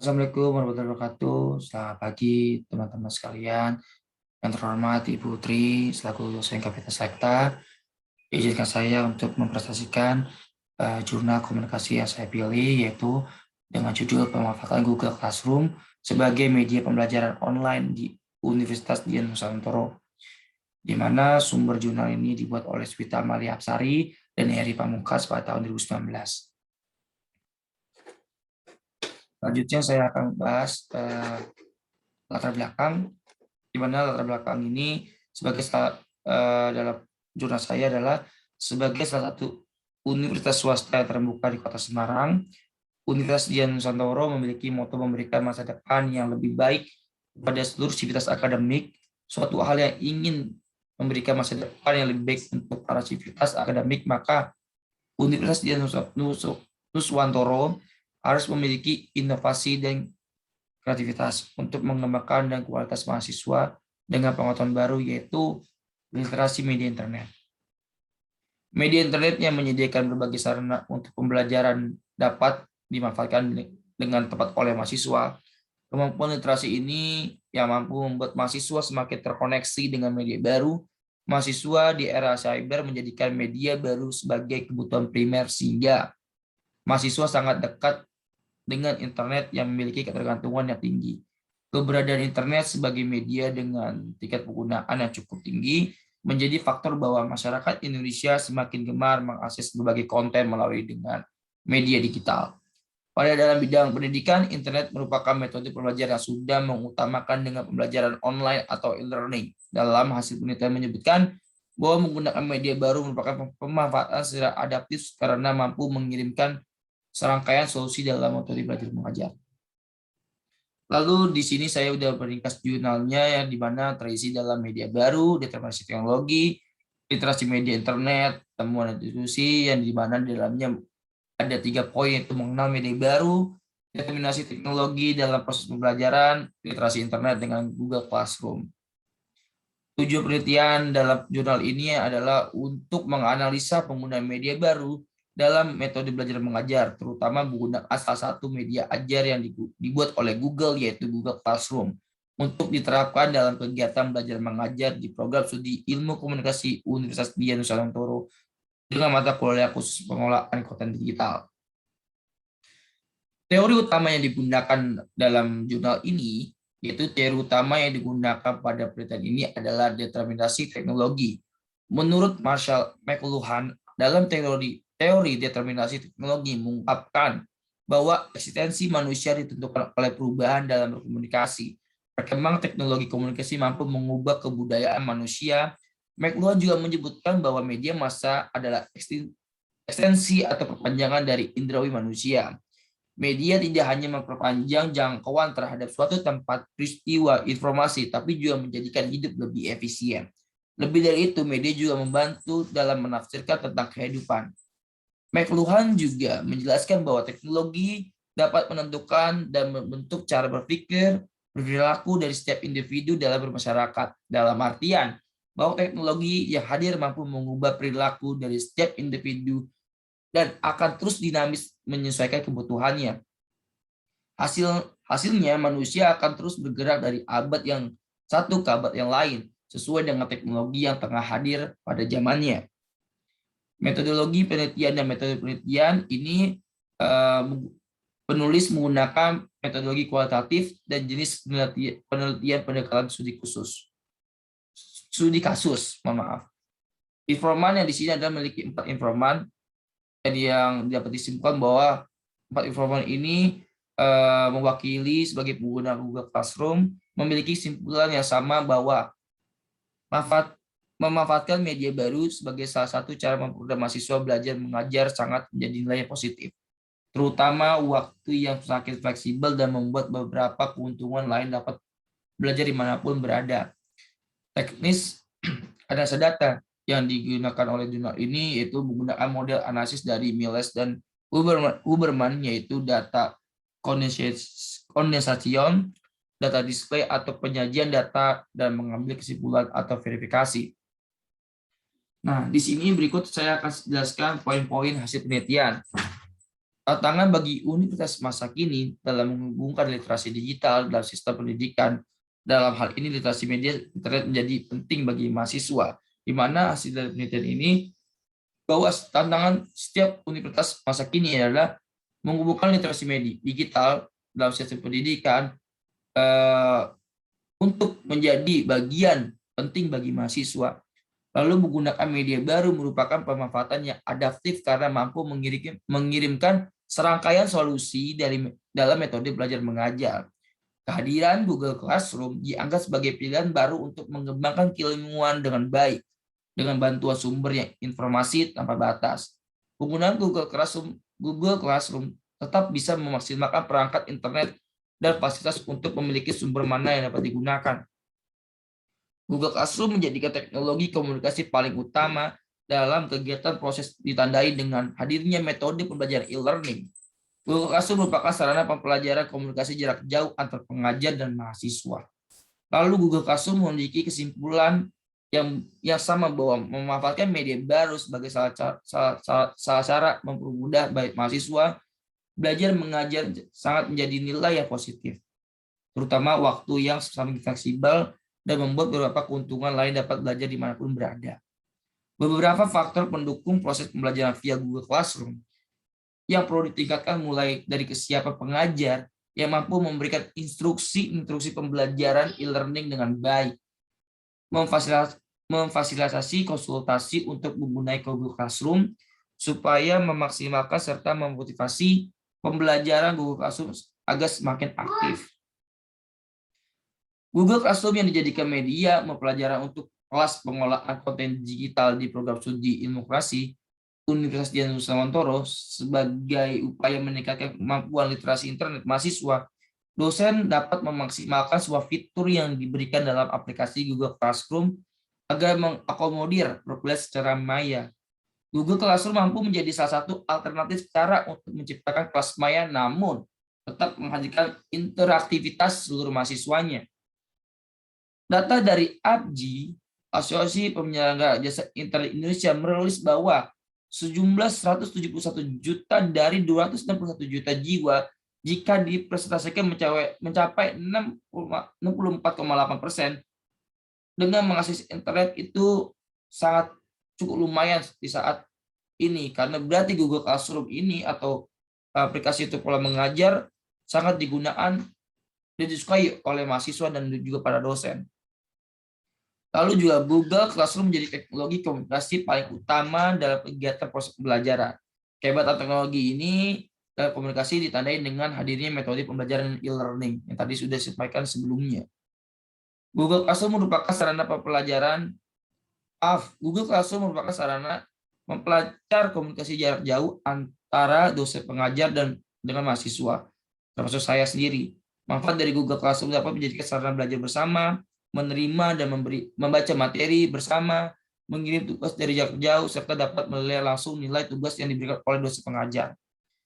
Assalamualaikum warahmatullahi wabarakatuh. Selamat pagi teman-teman sekalian. Yang terhormat Ibu Tri selaku dosen KPK Selekta, izinkan saya untuk mempresentasikan jurnal komunikasi yang saya pilih, yaitu dengan judul pemanfaatan Google Classroom sebagai media pembelajaran online di Universitas Dian Nusantara, di mana sumber jurnal ini dibuat oleh Swita Amalia Apsari dan Heri Pamungkas pada tahun 2019. Selanjutnya saya akan bahas latar belakang, di mana latar belakang ini dalam jurnal saya adalah sebagai salah satu universitas swasta yang terbuka di Kota Semarang. Universitas Dian Nusantara memiliki moto memberikan masa depan yang lebih baik pada seluruh sivitas akademik. Suatu hal yang ingin memberikan masa depan yang lebih baik untuk para sivitas akademik, maka Universitas Dian Nuswantoro harus memiliki inovasi dan kreativitas untuk mengembangkan dan kualitas mahasiswa dengan pengetahuan baru, yaitu literasi media internet. Media internet yang menyediakan berbagai sarana untuk pembelajaran dapat dimanfaatkan dengan tepat oleh mahasiswa. Kemampuan literasi ini yang mampu membuat mahasiswa semakin terkoneksi dengan media baru. Mahasiswa di era cyber menjadikan media baru sebagai kebutuhan primer, sehingga mahasiswa sangat dekat dengan internet yang memiliki ketergantungan yang tinggi. Keberadaan internet sebagai media dengan tingkat penggunaan yang cukup tinggi menjadi faktor bahwa masyarakat Indonesia semakin gemar mengakses berbagai konten melalui dengan media digital. Pada dalam bidang pendidikan, internet merupakan metode pembelajaran yang sudah mengutamakan dengan pembelajaran online atau e-learning. Dalam hasil penelitian menyebutkan bahwa menggunakan media baru merupakan pemanfaatan secara adaptif karena mampu mengirimkan serangkaian solusi dalam metode belajar mengajar. Lalu di sini saya sudah meringkas jurnalnya yang di mana terisi dalam media baru, determinasi teknologi, literasi media internet, temuan dan diskusi, yang di mana di dalamnya ada 3 poin, yaitu mengenal media baru, determinasi teknologi dalam proses pembelajaran, literasi internet dengan Google Classroom. Tujuan penelitian dalam jurnal ini adalah untuk menganalisa penggunaan media baru dalam metode belajar mengajar, terutama menggunakan salah satu media ajar yang dibuat oleh Google, yaitu Google Classroom, untuk diterapkan dalam kegiatan belajar mengajar di program studi ilmu komunikasi Universitas Dian Nusantara dengan mata kuliah khusus pengolahan konten digital. Teori utama yang digunakan dalam jurnal ini, yaitu teori utama yang digunakan pada penelitian ini adalah determinasi teknologi. Menurut Marshall McLuhan, dalam teori determinasi teknologi mengungkapkan bahwa eksistensi manusia ditentukan oleh perubahan dalam berkomunikasi. Perkembangan teknologi komunikasi mampu mengubah kebudayaan manusia. McLuhan juga menyebutkan bahwa media massa adalah ekstensi atau perpanjangan dari indrawi manusia. Media tidak hanya memperpanjang jangkauan terhadap suatu tempat, peristiwa, informasi, tapi juga menjadikan hidup lebih efisien. Lebih dari itu, media juga membantu dalam menafsirkan tentang kehidupan. McLuhan juga menjelaskan bahwa teknologi dapat menentukan dan membentuk cara berpikir, perilaku dari setiap individu dalam bermasyarakat. Dalam artian bahwa teknologi yang hadir mampu mengubah perilaku dari setiap individu dan akan terus dinamis menyesuaikan kebutuhannya. Hasilnya manusia akan terus bergerak dari abad yang satu ke abad yang lain sesuai dengan teknologi yang tengah hadir pada zamannya. Metodologi penelitian dan metode penelitian ini penulis menggunakan metodologi kualitatif dan jenis penelitian pendekatan studi kasus. Informan yang di sini adalah memiliki 4 informan yang dapat disimpulkan bahwa 4 informan ini mewakili sebagai pengguna Google Classroom memiliki kesimpulan yang sama bahwa memanfaatkan media baru sebagai salah satu cara mempermudah mahasiswa belajar mengajar sangat menjadi nilai yang positif, terutama waktu yang sangat fleksibel dan membuat beberapa keuntungan lain dapat belajar dimanapun berada. Teknis analisa data yang digunakan oleh jurnal ini yaitu menggunakan model analisis dari Miles dan Huberman, yaitu data kondensation, data display atau penyajian data, dan mengambil kesimpulan atau verifikasi. Nah, di sini berikut saya akan jelaskan poin-poin hasil penelitian. Tantangan bagi universitas masa kini dalam menghubungkan literasi digital dalam sistem pendidikan, dalam hal ini literasi media internet menjadi penting bagi mahasiswa, di mana hasil dari penelitian ini bahwa tantangan setiap universitas masa kini adalah menghubungkan literasi media digital dalam sistem pendidikan eh, untuk menjadi bagian penting bagi mahasiswa. Lalu menggunakan media baru merupakan pemanfaatan yang adaptif karena mampu mengirimkan serangkaian solusi dalam metode belajar mengajar. Kehadiran Google Classroom dianggap sebagai pilihan baru untuk mengembangkan keilmuan dengan baik dengan bantuan sumber yang informasi tanpa batas. Penggunaan Google Classroom tetap bisa memaksimalkan perangkat internet dan fasilitas untuk memiliki sumber mana yang dapat digunakan. Google Classroom menjadikan teknologi komunikasi paling utama dalam kegiatan proses ditandai dengan hadirnya metode pembelajaran e-learning. Google Classroom merupakan sarana pembelajaran komunikasi jarak jauh antar pengajar dan mahasiswa. Lalu Google Classroom memiliki kesimpulan yang sama bahwa memanfaatkan media baru sebagai salah cara mempermudah baik mahasiswa belajar mengajar sangat menjadi nilai yang positif, terutama waktu yang sangat fleksibel dan membuat beberapa keuntungan lain dapat belajar dimanapun berada. Beberapa faktor pendukung proses pembelajaran via Google Classroom yang perlu ditingkatkan mulai dari kesiapan pengajar yang mampu memberikan instruksi pembelajaran e-learning dengan baik, memfasilitasi konsultasi untuk menggunakan Google Classroom supaya memaksimalkan serta memotivasi pembelajaran Google Classroom agar semakin aktif. Google Classroom yang dijadikan media pembelajaran untuk kelas pengolahan konten digital di program studi ilmu kreasi Universitas Dian Sawantoro sebagai upaya meningkatkan kemampuan literasi internet mahasiswa, dosen dapat memaksimalkan sebuah fitur yang diberikan dalam aplikasi Google Classroom agar mengakomodir progres secara maya. Google Classroom mampu menjadi salah satu alternatif cara untuk menciptakan kelas maya namun tetap menghadirkan interaktivitas seluruh mahasiswanya. Data dari APJI, Asosiasi Penyelenggara Jasa Internet Indonesia, merilis bahwa sejumlah 171 juta dari 261 juta jiwa jika dipresentasikan mencapai 64,8% dengan mengakses internet itu sangat cukup lumayan di saat ini, karena berarti Google Classroom ini atau aplikasi untuk pola mengajar sangat digunakan dan disukai oleh mahasiswa dan juga para dosen. Lalu juga Google Classroom menjadi teknologi komunikasi paling utama dalam kegiatan proses pembelajaran. Kehebatan teknologi ini dalam komunikasi ditandai dengan hadirnya metode pembelajaran e-learning yang tadi sudah disampaikan sebelumnya. Google Classroom merupakan sarana mempelajari komunikasi jarak jauh antara dosen pengajar dan dengan mahasiswa, termasuk saya sendiri. Manfaat dari Google Classroom dapat menjadikan sarana belajar bersama, menerima dan membaca materi bersama, mengirim tugas dari jarak jauh, serta dapat menilai langsung nilai tugas yang diberikan oleh dosen pengajar.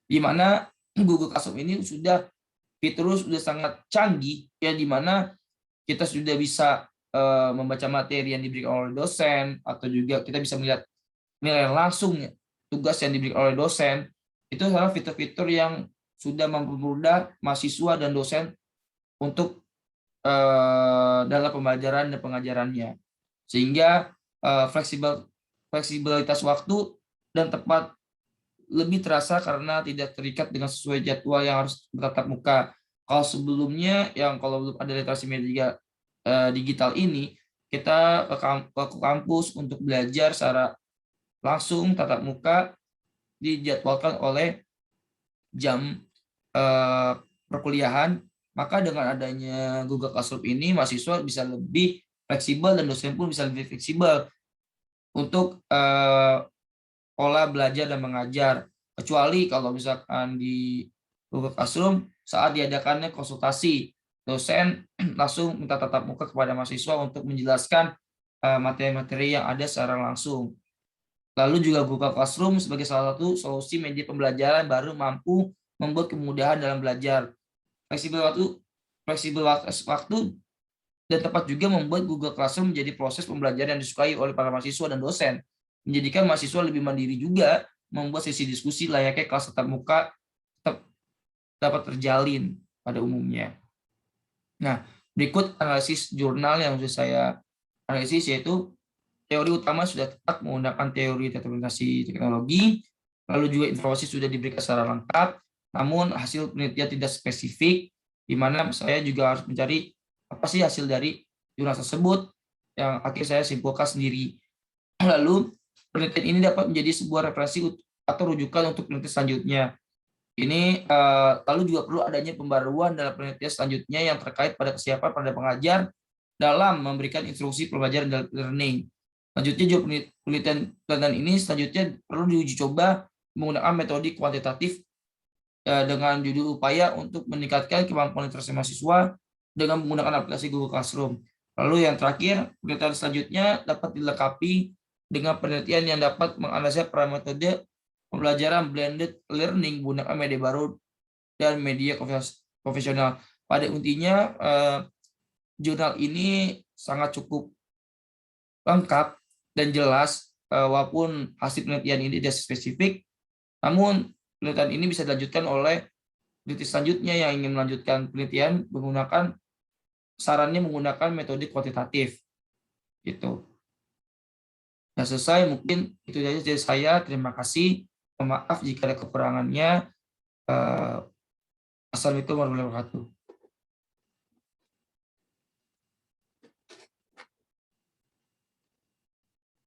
Di mana Google Classroom ini sudah fitur sudah sangat canggih, ya, di mana kita sudah bisa membaca materi yang diberikan oleh dosen, atau juga kita bisa melihat nilai langsung tugas yang diberikan oleh dosen. Itu adalah fitur-fitur yang sudah mempermudah mahasiswa dan dosen untuk dalam pembelajaran dan pengajarannya, sehingga fleksibilitas waktu dan tepat lebih terasa karena tidak terikat dengan sesuai jadwal yang harus bertatap muka. Kalau sebelumnya yang kalau belum ada literasi media digital ini, kita ke kampus untuk belajar secara langsung tatap muka dijadwalkan oleh jam perkuliahan. Maka dengan adanya Google Classroom ini, mahasiswa bisa lebih fleksibel dan dosen pun bisa lebih fleksibel untuk pola belajar dan mengajar. Kecuali kalau misalkan di Google Classroom saat diadakannya konsultasi, dosen langsung minta tatap muka kepada mahasiswa untuk menjelaskan materi-materi yang ada secara langsung. Lalu juga Google Classroom sebagai salah satu solusi media pembelajaran baru mampu membuat kemudahan dalam belajar. Fleksibel waktu dan tepat juga membuat Google Classroom menjadi proses pembelajaran yang disukai oleh para mahasiswa dan dosen, menjadikan mahasiswa lebih mandiri juga membuat sesi diskusi layaknya kelas tatap muka dapat terjalin pada umumnya. Nah, berikut analisis jurnal yang sudah saya analisis, yaitu teori utama sudah tepat menggunakan teori determinasi teknologi, lalu juga informasi sudah diberikan secara lengkap, namun hasil penelitian tidak spesifik, di mana saya juga harus mencari apa sih hasil dari jurnal tersebut, yang akhirnya saya simpulkan sendiri. Lalu, penelitian ini dapat menjadi sebuah referensi atau rujukan untuk penelitian selanjutnya. Ini lalu juga perlu adanya pembaruan dalam penelitian selanjutnya yang terkait pada kesiapan pada pengajar dalam memberikan instruksi pembelajaran dan learning. Selanjutnya juga penelitian ini selanjutnya perlu diuji coba menggunakan metode kuantitatif dengan judul upaya untuk meningkatkan kemampuan literasi mahasiswa dengan menggunakan aplikasi Google Classroom. Lalu yang terakhir, penelitian selanjutnya dapat dilengkapi dengan penelitian yang dapat menganalisis para metode pembelajaran blended learning menggunakan media baru dan media konvensional. Pada intinya, jurnal ini sangat cukup lengkap dan jelas, walaupun hasil penelitian ini tidak spesifik, namun penelitian ini bisa dilanjutkan oleh peneliti selanjutnya yang ingin melanjutkan penelitian sarannya menggunakan metode kuantitatif. Gitu. Nah, selesai, mungkin itu saja dari saya. Terima kasih. Maaf jika ada kekurangannya. Assalamualaikum warahmatullahi wabarakatuh.